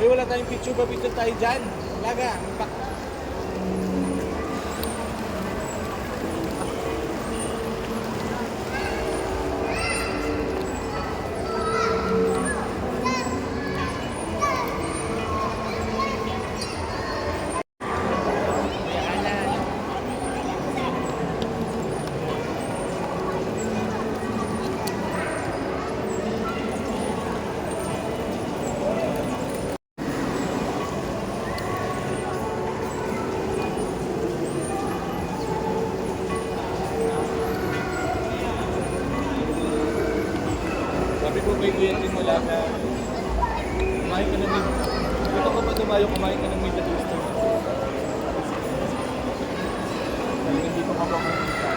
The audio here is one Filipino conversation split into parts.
Wala tayong picture ba? Picture tayo dyan. Laga. Sabi ko kay Kuya Tim wala na kumain ka ng meat. Ito ko pa tumayo, kumain ka ng meat at gusto. Hindi ko mapapakita.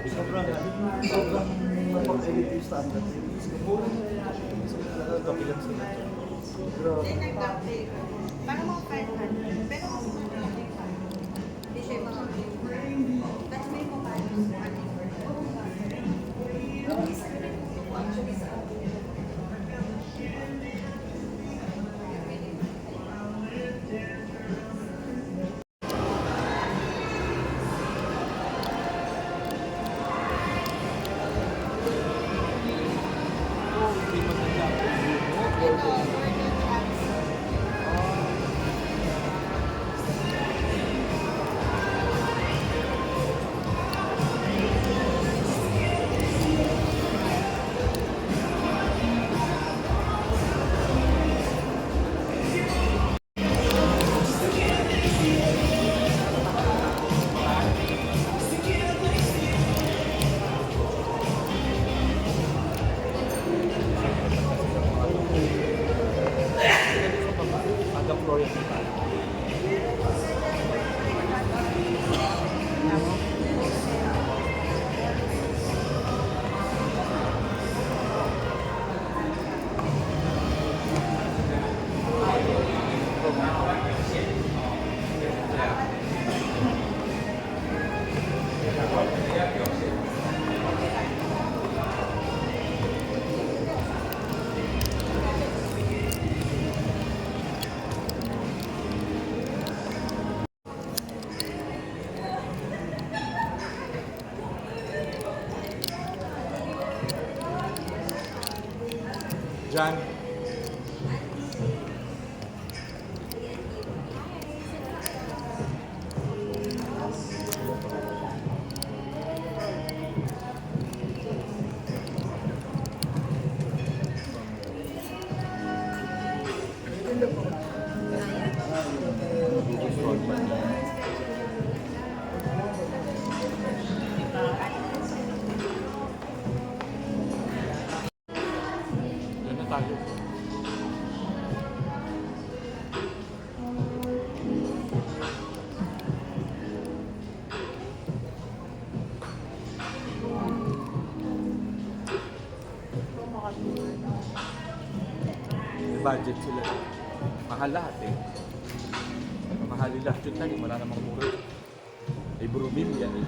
Sobrang mapag-edit yung standard series. Sobrang kapilang sila. Parang mga 500. Pero mas hindi siya mga that's may mukha John. tayo. budget sila. Mahal lahat eh. Mahalin lahat yun tayo, wala namang mura. Ay Brumil yan eh.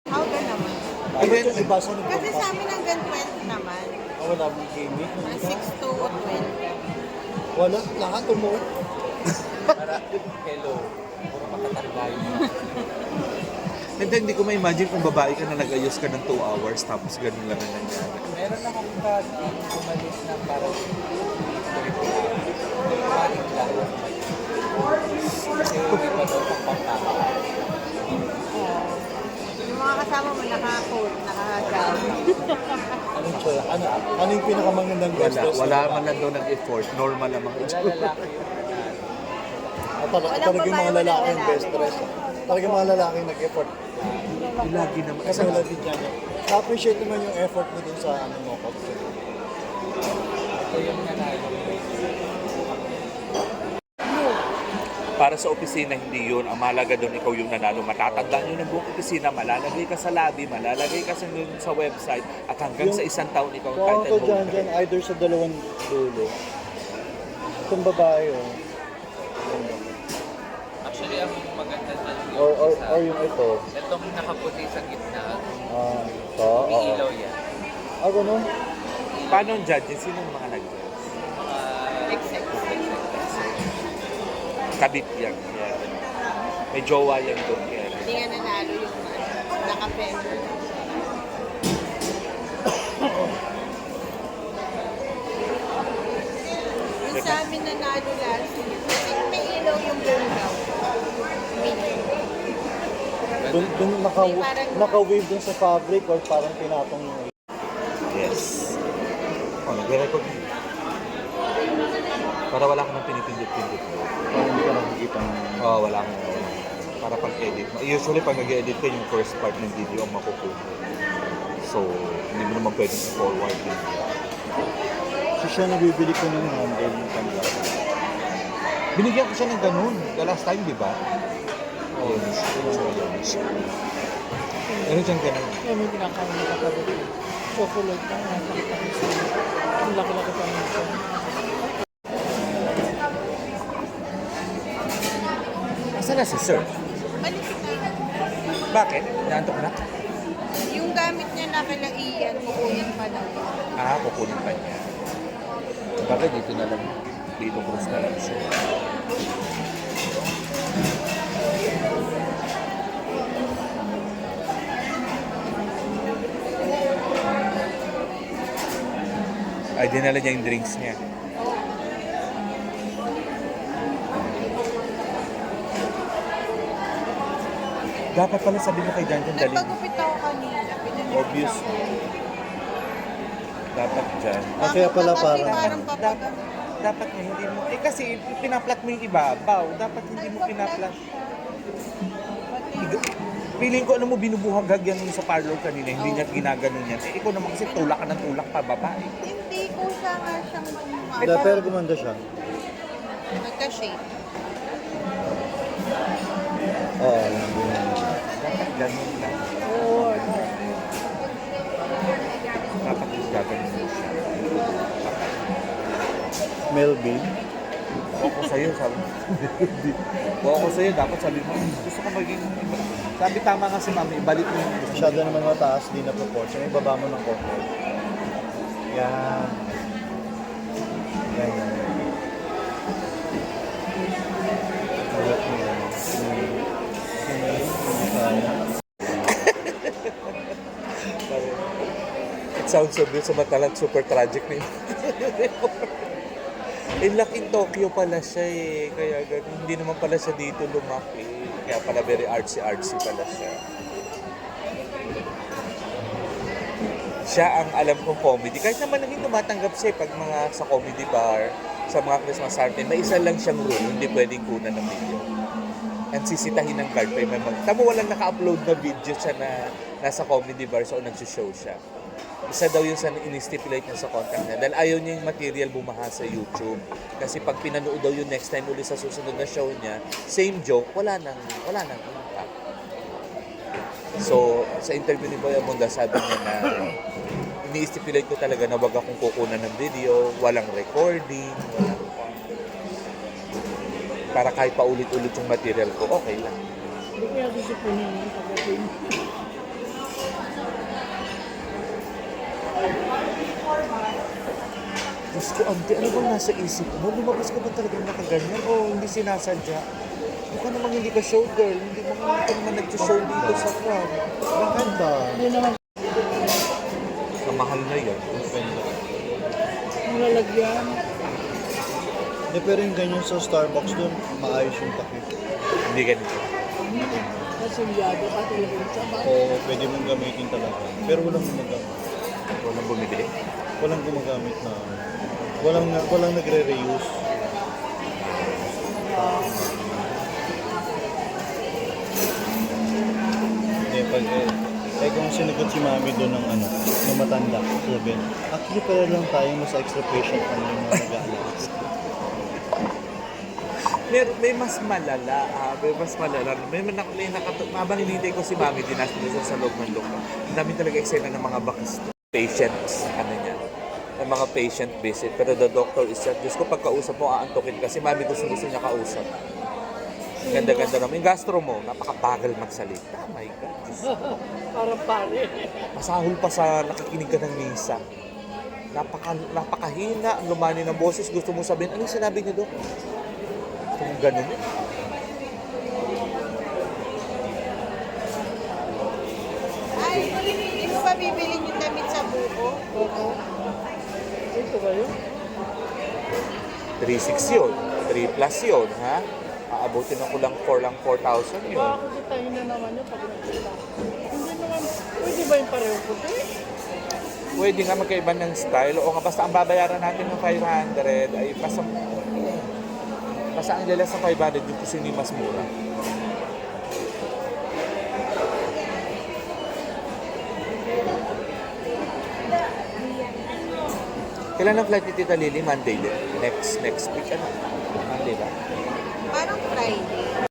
How ka naman? Ay, ito iba sa nito. Kasi sa amin hanggang 20 naman. Wala mong gaming. Mga 6 to 20. Wala, lahat mo. Para, hello. Puro makatarbayo na. Hindi ko ma-imagine kung babae ka na nag-ayos ka ng 2 hours tapos ganun lang ang nangyari. Meron akong cousin umalis na parang balik lang. Kasi hindi pa daw pang pangtama. Yung mga kasama mo naka-coat, naka-gown. Anong choice? Ano yung pinakamagandang best dress? Wala man lang daw ng-effort. Normal lang mga Wala lalaki yun. Talagang mga babae, lalaki walang yung best dress. Talagang mga lalaki nag-effort. Lagi naman. Kasi wala din dyan. Na-appreciate naman yung effort mo dun sa ano mo. Ito yung nanalo. Para sa opisina, hindi yun. Ang mahalaga doon, ikaw yung nanalo. Matatandaan yun ng buong opisina. Malalagay ka sa lobby, malalagay ka sa website, at hanggang sa isang taon, ikaw ang Kung ako title dyan, holder. either sa dalawang dulo. Itong babae oh. Actually, ang maganda dyan Or yung ito. itong nakaputi sa gitna. Ito. May ilaw yan. Ganun. Paano ang judges? Sino ang mga nag-judge? Exec. Kabit yan. Yan. May jowa yan doon. Yan. Hindi nga nanalo yung naka-pember. Yung sa amin nanalo last year. Kasi may ilaw yung bungaw. Dun naka-wave dun sa fabric or parang pinatong yung Yes. Oh, nagre-record. Para wala ka nang pinipindit-pindit mo. parang hindi ka nakikita ng... Oo, wala akong para pag-edit. Usually, pag nag-edit ka, yung first part ng video ang makukuha. So, hindi mo naman pwedeng i-forward yun. So siya nabibili ko ng handle yung camera. Binigyan ko siya ng ganun. The last time, di ba? Oo. Meron siyang ganun. Yan yung pinakain ng kapatid ko. Chocolate na nga. Ang laki-laki pa nito. Asa na si Sir? Malipit na. Bakit? Naantok na? Yung gamit niya na kala Ian, kukunin pa daw. Kukunin pa niya. Bakit dito na lang? Dito cruise na lang siya. Ay, dinala niya yung drinks niya. Dapat pala sabi mo kay Janjan dali. Nagpagupit ako kanina. Obvious. Dapat dyan. Kaya pala parang... Parang Dapat, papagano. dapat nga hindi mo. Eh kasi pinaplat mo yung ibabaw. Dapat hindi mo pinaplat. Feeling ko, ano mo, binubuhagag yan sa parlor kanina. Hindi niya ginaganon yan. Eh, ikaw naman kasi tulak ka ng tulak pa, babae. Hindi ko siya nga siyang Hindi, pero gumanda siya. nagka-shape. Oo. Dapat ganun lang. Dapat gaganon mo siya. Melby. Ako sa'yo, sabi mo. Ako sa'yo, dapat sabi mo, gusto ko maging... Sabi tama nga si Mami, ibalik mo yung gusto. Masyado naman mataas, di na proportion. Ibaba mo ng konti. Yan. Yan. Ulat mo yan. It sounds so good, samantalang super tragic na yun. In laking Tokyo pala siya eh. Kaya ganun. Hindi naman pala siya dito lumaki. Kaya pala very artsy-artsy pala siya. siya ang alam kong comedy. Kahit naman hindi tumatanggap siya pag mga sa comedy bar, sa mga Christmas party, may isa lang siyang rule, hindi pwedeng kunan ng video. And sisitahin ng card pa yung tamo walang naka-upload na video siya na nasa comedy bar so nag-show siya. Isa daw yun sa in-stipulate niya sa contract niya dahil ayaw niya yung material bumaha sa YouTube. Kasi pag pinanood daw yun next time ulit sa susunod na show niya, same joke, wala nang impact. So, sa interview ni Boy Abunda, sabi niya na ini-stipulate ko talaga na wag akong kukunan ng video, walang recording, walang para kahit paulit-ulit yung material ko, okay lang. Hindi kaya disipunin yung pagdating. Diyos ko, ante, ano bang nasa isip mo? Lumabas ka ba talagang nakaganyan? O hindi sinasadya? Mukha namang hindi ka showgirl. Hindi mo ka naman nag-show dito sa crowd. Bakit ba? Hindi naman Sa mahal na yan. ang lalagyan. Hindi, pero yung ganyan sa Starbucks doon, maayos yung takip. Hindi ganito. Kasi yado ka talaga yung sabay. Oo, pwede mong gamitin talaga. Pero walang gumagamit. Walang bumibili. Walang gumagamit na. Walang nagre-reuse. Hindi, pag kung sinagot si mami doon ng ng matanda, sabi, actually pala lang tayo mas extra patient kami yung mga nag-aalala. May mas malala. May mas malala. Habang hinihintay ko si Mami, dinasa doon sa loob ng lupa. Ang dami talaga eksena ng mga patients, ng mga patient visit. Pero the doctor is just, Diyos ko, pagkausap mo, aantokin kasi Mami gusto niya kausap. Ganda-ganda naman. Yung gastro mo, napakabagal magsalita. Oh my God. Diyos ko. Parang pare. Masahol pa sa nakikinig ka ng misa. Napakahina ang lumani ng boses. Gusto mo sabihin, anong sinabi niyo, Dok? Gusto mong ganun. Ay, hindi mo ba bibilin yung damit sa buko? Oo. Ito ba yun? 3.6 yun. 3 plus yun, ha? Aabutin ako lang 4,000 yun. Baka kasi tayo na naman yun pag nagkita. Hindi naman, pwede ba yung pareho puti? Pwede nga magkaiba ng style. O nga, basta ang babayaran natin ng 500 ay basta ang dalas ng 500 yung kusini mas mura. Kailan ang flight ni Tita Lily? Monday din. Next week, Monday ba? Parang Friday.